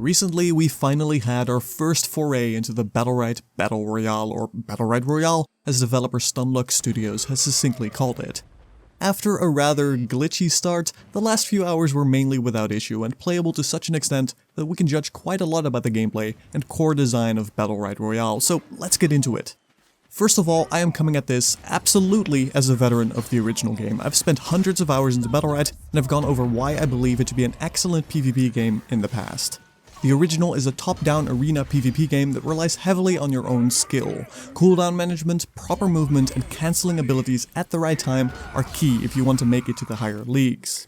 Recently, we finally had our first foray into the Battlerite Battle Royale, or Battlerite Royale, as developer Stunlock Studios has succinctly called it. After a rather glitchy start, the last few hours were mainly without issue and playable to such an extent that we can judge quite a lot about the gameplay and core design of Battlerite Royale, so let's get into it. First of all, I am coming at this absolutely as a veteran of the original game. I've spent hundreds of hours into Battlerite, and I've gone over why I believe it to be an excellent PvP game in the past. The original is a top-down arena PvP game that relies heavily on your own skill. Cooldown management, proper movement, and cancelling abilities at the right time are key if you want to make it to the higher leagues.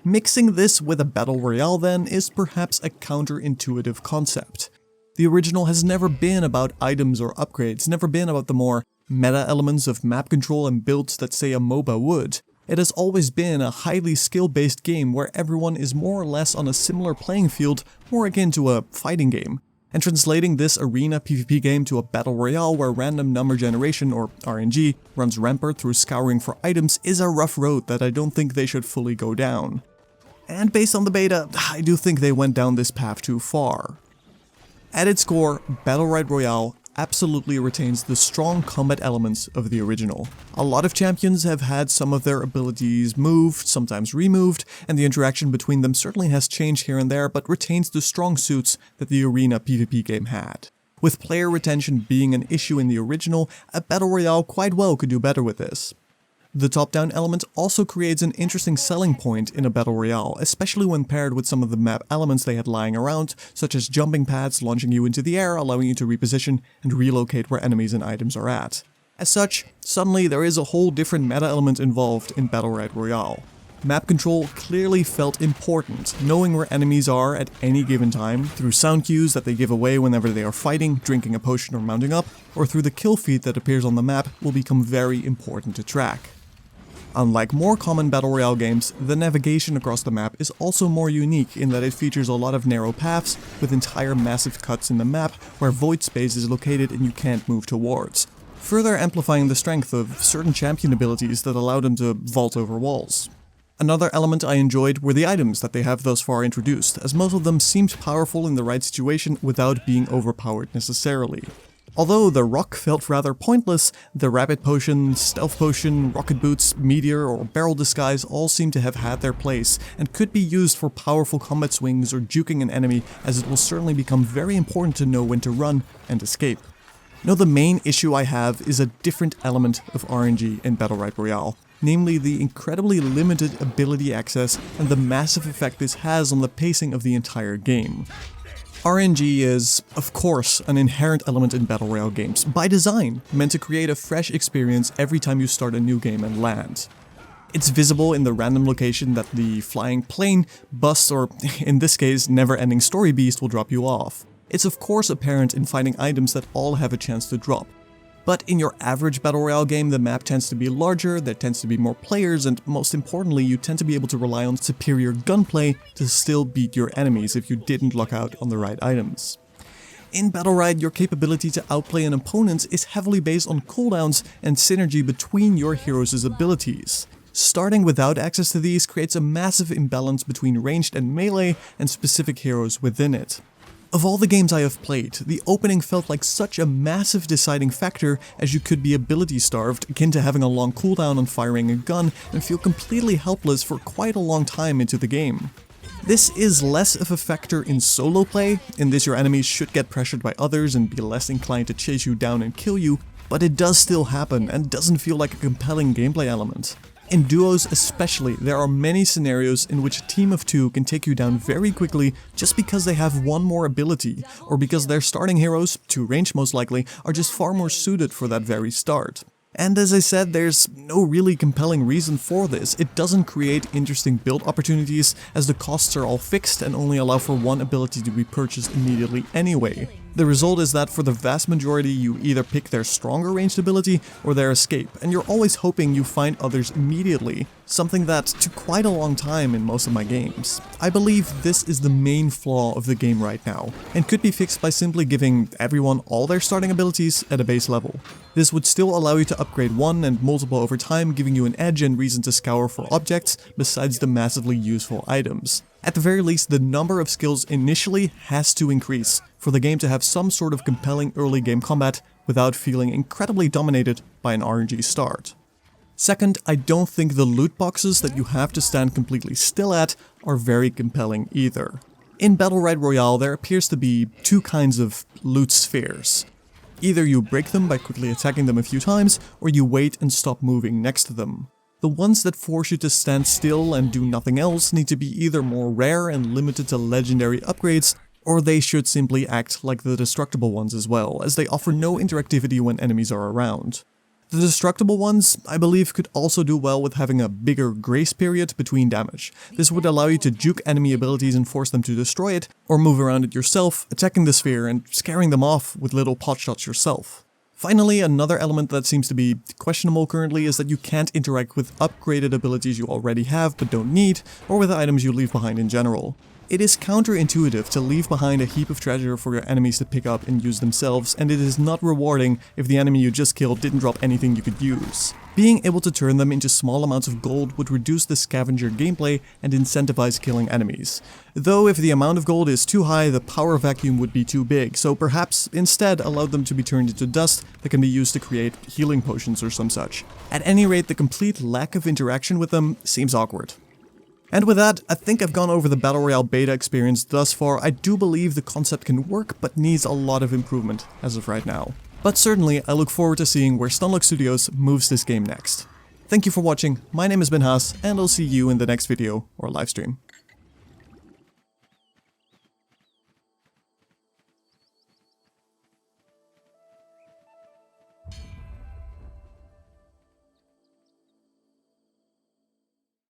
Mixing this with a Battle Royale then is perhaps a counterintuitive concept. The original has never been about items or upgrades, never been about the more meta elements of map control and builds that say a MOBA would. It has always been a highly skill-based game where everyone is more or less on a similar playing field, more akin to a fighting game. And translating this arena PvP game to a Battle Royale where random number generation, or RNG, runs rampant through scouring for items is a rough road that I don't think they should fully go down. And based on the beta, I do think they went down this path too far. At its core, Battlerite Royale absolutely retains the strong combat elements of the original. A lot of champions have had some of their abilities moved, sometimes removed, and the interaction between them certainly has changed here and there, but retains the strong suits that the arena PvP game had. With player retention being an issue in the original, a Battle Royale quite well could do better with this. The top-down element also creates an interesting selling point in a Battle Royale, especially when paired with some of the map elements they had lying around, such as jumping pads launching you into the air, allowing you to reposition and relocate where enemies and items are at. As such, suddenly there is a whole different meta element involved in Battlerite Royale. Map control clearly felt important, knowing where enemies are at any given time, through sound cues that they give away whenever they are fighting, drinking a potion or mounting up, or through the kill feed that appears on the map will become very important to track. Unlike more common Battle Royale games, the navigation across the map is also more unique in that it features a lot of narrow paths with entire massive cuts in the map where void space is located and you can't move towards, further amplifying the strength of certain champion abilities that allow them to vault over walls. Another element I enjoyed were the items that they have thus far introduced, as most of them seemed powerful in the right situation without being overpowered necessarily. Although the rock felt rather pointless, the rapid potion, stealth potion, rocket boots, meteor, or barrel disguise all seem to have had their place and could be used for powerful combat swings or juking an enemy, as it will certainly become very important to know when to run and escape. Now the main issue I have is a different element of RNG in Battlerite Royale, namely the incredibly limited ability access and the massive effect this has on the pacing of the entire game. RNG is, of course, an inherent element in Battle Royale games, by design, meant to create a fresh experience every time you start a new game and land. It's visible in the random location that the flying plane, bus, or in this case, never-ending story beast will drop you off. It's of course apparent in finding items that all have a chance to drop. But in your average Battle Royale game, the map tends to be larger, there tends to be more players, and most importantly, you tend to be able to rely on superior gunplay to still beat your enemies if you didn't luck out on the right items. In Battlerite, your capability to outplay an opponent is heavily based on cooldowns and synergy between your heroes' abilities. Starting without access to these creates a massive imbalance between ranged and melee and specific heroes within it. Of all the games I have played, the opening felt like such a massive deciding factor, as you could be ability starved, akin to having a long cooldown on firing a gun, and feel completely helpless for quite a long time into the game. This is less of a factor in solo play, in this your enemies should get pressured by others and be less inclined to chase you down and kill you, but it does still happen and doesn't feel like a compelling gameplay element. In duos especially, there are many scenarios in which a team of two can take you down very quickly just because they have one more ability, or because their starting heroes, to range most likely, are just far more suited for that very start. And as I said, there's no really compelling reason for this. It doesn't create interesting build opportunities, as the costs are all fixed and only allow for one ability to be purchased immediately anyway. The result is that for the vast majority you either pick their stronger ranged ability or their escape, and you're always hoping you find others immediately, something that took quite a long time in most of my games. I believe this is the main flaw of the game right now, and could be fixed by simply giving everyone all their starting abilities at a base level. This would still allow you to upgrade one and multiple over time, giving you an edge and reason to scour for objects besides the massively useful items. At the very least, the number of skills initially has to increase for the game to have some sort of compelling early game combat without feeling incredibly dominated by an RNG start. Second, I don't think the loot boxes that you have to stand completely still at are very compelling either. In Battlerite Royale, there appears to be two kinds of loot spheres. Either you break them by quickly attacking them a few times, or you wait and stop moving next to them. The ones that force you to stand still and do nothing else need to be either more rare and limited to legendary upgrades, or they should simply act like the destructible ones as well, as they offer no interactivity when enemies are around. The destructible ones, I believe, could also do well with having a bigger grace period between damage. This would allow you to juke enemy abilities and force them to destroy it, or move around it yourself, attacking the sphere and scaring them off with little potshots yourself. Finally, another element that seems to be questionable currently is that you can't interact with upgraded abilities you already have but don't need, or with items you leave behind in general. It is counterintuitive to leave behind a heap of treasure for your enemies to pick up and use themselves, and it is not rewarding if the enemy you just killed didn't drop anything you could use. Being able to turn them into small amounts of gold would reduce the scavenger gameplay and incentivize killing enemies. Though if the amount of gold is too high, the power vacuum would be too big, so perhaps instead allow them to be turned into dust that can be used to create healing potions or some such. At any rate, the complete lack of interaction with them seems awkward. And with that, I think I've gone over the Battle Royale beta experience thus far. I do believe the concept can work, but needs a lot of improvement as of right now. But certainly, I look forward to seeing where Stunlock Studios moves this game next. Thank you for watching, my name has been Haas, and I'll see you in the next video or livestream.